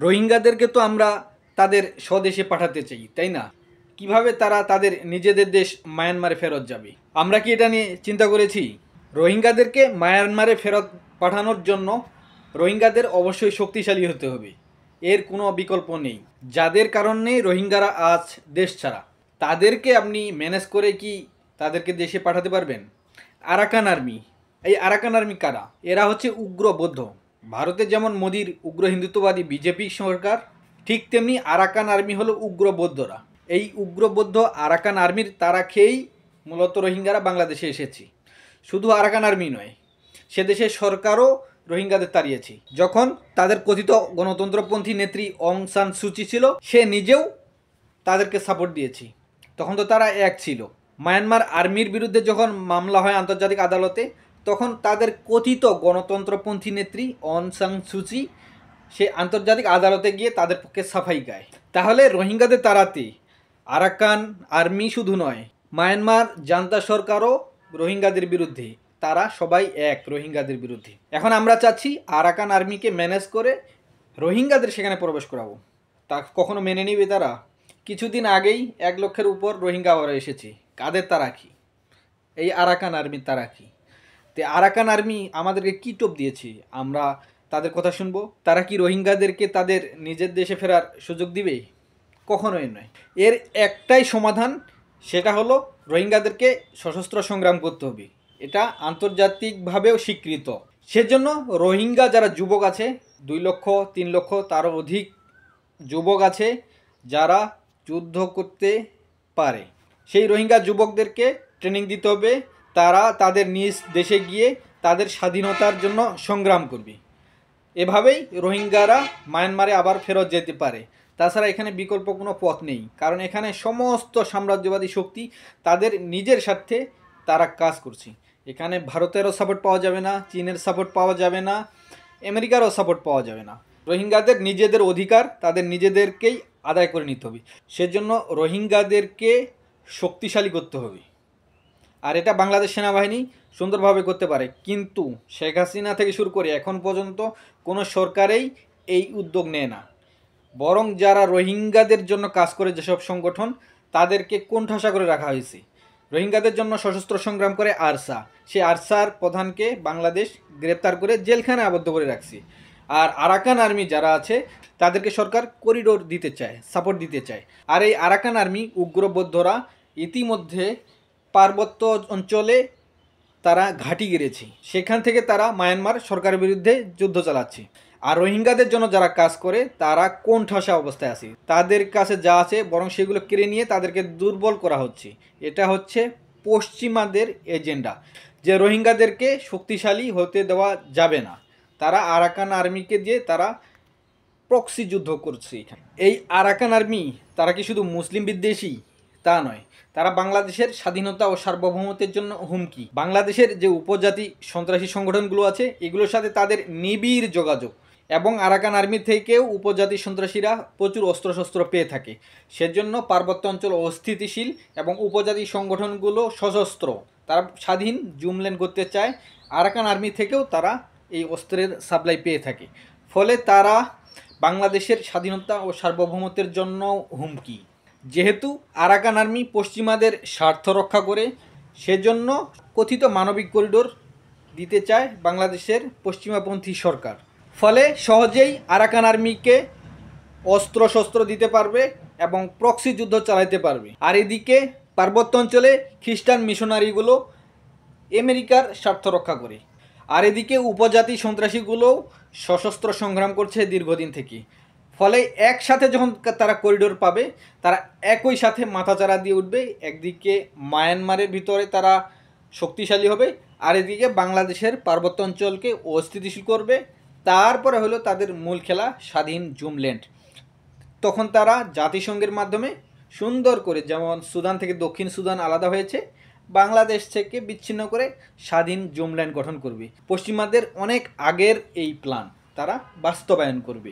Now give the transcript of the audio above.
রোহিঙ্গাদেরকে তো আমরা তাদের স্বদেশে পাঠাতে চাই, তাই না? কিভাবে তারা তাদের নিজেদের দেশ মায়ানমারে ফেরত যাবে? আমরা কি এটা নিয়ে চিন্তা করেছি? রোহিঙ্গাদেরকে মায়ানমারে ফেরত পাঠানোর জন্য রোহিঙ্গাদের অবশ্যই শক্তিশালী হতে হবে, এর কোনো বিকল্প নেই। যাদের কারণে রোহিঙ্গারা আজ দেশ ছাড়া, তাদেরকে আপনি ম্যানেজ করে কি তাদেরকে দেশে পাঠাতে পারবেন? আরাকান আর্মি, এই আরাকান আর্মি কারা? এরা হচ্ছে উগ্র বৌদ্ধ। ভারতে যেমন মোদির উগ্র হিন্দুত্ববাদী বিজেপি সরকার, ঠিক তেমনি আরাকান আর্মি হলো উগ্র বৌদ্ধরা। এই উগ্র বৌদ্ধ আরাকান আর্মির তারা খেয়েই মূলত রোহিঙ্গারা বাংলাদেশে এসেছে। শুধু আরাকান আর্মি নয়, সে দেশের সরকারও রোহিঙ্গাদের তাড়িয়েছে। যখন তাদের কথিত গণতন্ত্রপন্থী নেত্রী অং সান সুচি ছিল, সে নিজেও তাদেরকে সাপোর্ট দিয়েছে। তখন তো তারা এক ছিল। মায়ানমার আর্মির বিরুদ্ধে যখন মামলা হয় আন্তর্জাতিক আদালতে, তখন তাদের কথিত গণতন্ত্রপন্থী নেত্রী অং সান সুচি সে আন্তর্জাতিক আদালতে গিয়ে তাদের পক্ষে সাফাই গায়। তাহলে রোহিঙ্গাদের তাড়াতে আরাকান আর্মি শুধু নয়, মায়ানমার জান্তা সরকারও রোহিঙ্গাদের বিরুদ্ধে। তারা সবাই এক রোহিঙ্গাদের বিরুদ্ধে। এখন আমরা চাচ্ছি আরাকান আর্মিকে ম্যানেজ করে রোহিঙ্গাদের সেখানে প্রবেশ করাবো। তা কখনো মেনে নিবে তারা? কিছুদিন আগেই 1 লক্ষের উপর রোহিঙ্গা আবার এসেছে। কাদের তারা কি? এই আরাকান আর্মির তারা কি? তে আরাকান আর্মি আমাদেরকে কী টোপ দিয়েছে? আমরা তাদের কথা শুনবো? তারা কি রোহিঙ্গাদেরকে তাদের নিজের দেশে ফেরার সুযোগ দিবে? কখনোই নয়। এর একটাই সমাধান, সেটা হলো রোহিঙ্গাদেরকে সশস্ত্র সংগ্রাম করতে হবে। এটা আন্তর্জাতিকভাবেও স্বীকৃত। সেজন্য রোহিঙ্গা যারা যুবক আছে, 2 লক্ষ 3 লক্ষ তারও অধিক যুবক আছে যারা যুদ্ধ করতে পারে, সেই রোহিঙ্গা যুবকদেরকে ট্রেনিং দিতে হবে। তারা তাদের নিজ দেশে গিয়ে তাদের স্বাধীনতার জন্য সংগ্রাম করবে। এভাবেই রোহিঙ্গারা মায়ানমারে আবার ফেরত যেতে পারে। তাছাড়া এখানে বিকল্প কোনো পথ নেই, কারণ এখানে সমস্ত সাম্রাজ্যবাদী শক্তি তাদের নিজের স্বার্থে তারা কাজ করছে। এখানে ভারতেরও সাপোর্ট পাওয়া যাবে না, চীনের সাপোর্ট পাওয়া যাবে না, আমেরিকারও সাপোর্ট পাওয়া যাবে না। রোহিঙ্গাদের নিজেদের অধিকার তাদের নিজেদেরকেই আদায় করে নিতে হবে। সেজন্য রোহিঙ্গাদেরকে শক্তিশালী করতে হবে। আর এটা বাংলাদেশ সেনাবাহিনী সুন্দরভাবে করতে পারে, কিন্তু শেখ হাসিনা থেকে শুরু করে এখন পর্যন্ত কোনো সরকারেই এই উদ্যোগ নেয় না। বরং যারা রোহিঙ্গাদের জন্য কাজ করে যেসব সংগঠন, তাদেরকে কোণঠাসা করে রাখা হয়েছে। রোহিঙ্গাদের জন্য সশস্ত্র সংগ্রাম করে আরসা, সেই আরসার প্রধানকে বাংলাদেশ গ্রেপ্তার করে জেলখানায় আবদ্ধ করে রাখছে। আর আরাকান আর্মি যারা আছে তাদেরকে সরকার করিডোর দিতে চায়, সাপোর্ট দিতে চায়। আর এই আরাকান আর্মি উগ্রবৌদ্ধরা ইতিমধ্যে পার্বত্য অঞ্চলে তারা ঘাঁটি গেড়েছে, সেখান থেকে তারা মায়ানমার সরকারের বিরুদ্ধে যুদ্ধ চালাচ্ছে। আর রোহিঙ্গাদের জন্য যারা কাজ করে তারা কোণঠাসা অবস্থায় আছে, তাদের কাছে যা আছে বরং সেগুলো কেড়ে নিয়ে তাদেরকে দুর্বল করা হচ্ছে। এটা হচ্ছে পশ্চিমাদের এজেন্ডা, যে রোহিঙ্গাদেরকে শক্তিশালী হতে দেওয়া যাবে না। তারা আরাকান আর্মিকে দিয়ে তারা প্রক্সি যুদ্ধ করছে। এই আরাকান আর্মি তারা কি শুধু মুসলিম বিদ্বেষী? তা নয়, তারা বাংলাদেশের স্বাধীনতা ও সার্বভৌমত্বের জন্য হুমকি। বাংলাদেশের যে উপজাতি সন্ত্রাসী সংগঠনগুলো আছে এগুলোর সাথে তাদের নিবিড় যোগাযোগ, এবং আরাকান আর্মি থেকেও উপজাতি সন্ত্রাসীরা প্রচুর অস্ত্রশস্ত্র পেয়ে থাকে। সেজন্য পার্বত্য অঞ্চল অস্থিতিশীল এবং উপজাতি সংগঠনগুলো সশস্ত্র, তারা স্বাধীন জুমল্যান্ড করতে চায়। আরাকান আর্মি থেকেও তারা এই অস্ত্রের সাপ্লাই পেয়ে থাকে, ফলে তারা বাংলাদেশের স্বাধীনতা ও সার্বভৌমত্বের জন্য হুমকি। যেহেতু আরাকান আর্মি পশ্চিমাদের স্বার্থ রক্ষা করে, সেজন্য কথিত মানবিক করিডোর দিতে চায় বাংলাদেশের পশ্চিমাপন্থী সরকার। ফলে সহজেই আরাকান আর্মিকে অস্ত্রশস্ত্র দিতে পারবে এবং প্রক্সি যুদ্ধ চালাতে পারবে। আর এদিকে পার্বত্য অঞ্চলে খ্রিস্টান মিশনারিগুলো আমেরিকার স্বার্থ রক্ষা করে। আর এদিকে উপজাতি সন্ত্রাসীগুলোও সশস্ত্র সংগ্রাম করছে দীর্ঘদিন থেকে। ফলে একসাথে যখন তারা করিডোর পাবে, তারা একই সাথে মাথাচাড়া দিয়ে উঠবে। একদিকে মায়ানমারের ভিতরে তারা শক্তিশালী হবে, আর এদিকে বাংলাদেশের পার্বত্য অঞ্চলকে অস্থিতিশীল করবে। তারপরে হলো তাদের মূল খেলা স্বাধীন জুমল্যান্ড। তখন তারা জাতিসংঘের মাধ্যমে সুন্দর করে, যেমন সুদান থেকে দক্ষিণ সুদান আলাদা হয়েছে, বাংলাদেশ থেকে বিচ্ছিন্ন করে স্বাধীন জুমল্যান্ড গঠন করবে। পশ্চিমাদের অনেক আগের এই প্ল্যান তারা বাস্তবায়ন করবে।